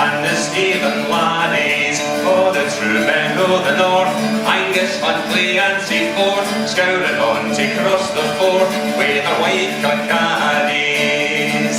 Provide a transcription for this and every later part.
and the Stephen laddies. Oh, the true men of the north, Angus, Huntly and Seaforth, scouring on to cross the Forth with their white caddies.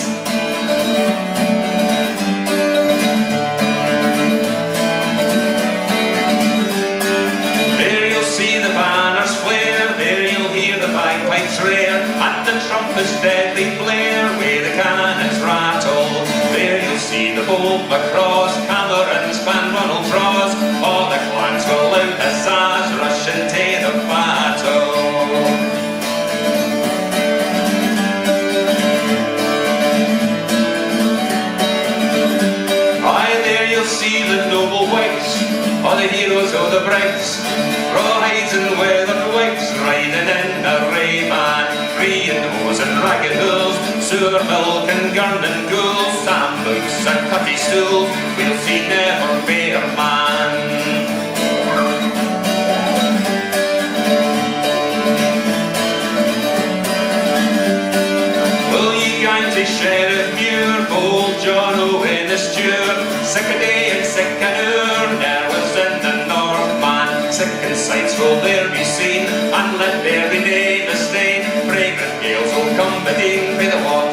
There you'll see the banners flare, there you'll hear the bagpipes rare, and the trumpets deadly blare, with the cannons rattle. There you'll see the bold Macross, Camerons, Clanronald Cross, all the clans will loud huzzahs rush into the battle. Aye, there you'll see the noble wights, all the heroes of the brights, rawhides and weathered wights, riding in array, man, free and hose and ragged hulls, sewer milk and gurn and gould, Sam boots and cutty stools, we'll see never bear man. Will ye gang to Sheriff Muir, bold John Owen the Stewart, sick a day and sick an hour, there was in the north man, sick and sights will there be seen, and let every day the stain, fragrant gales will come between by the water.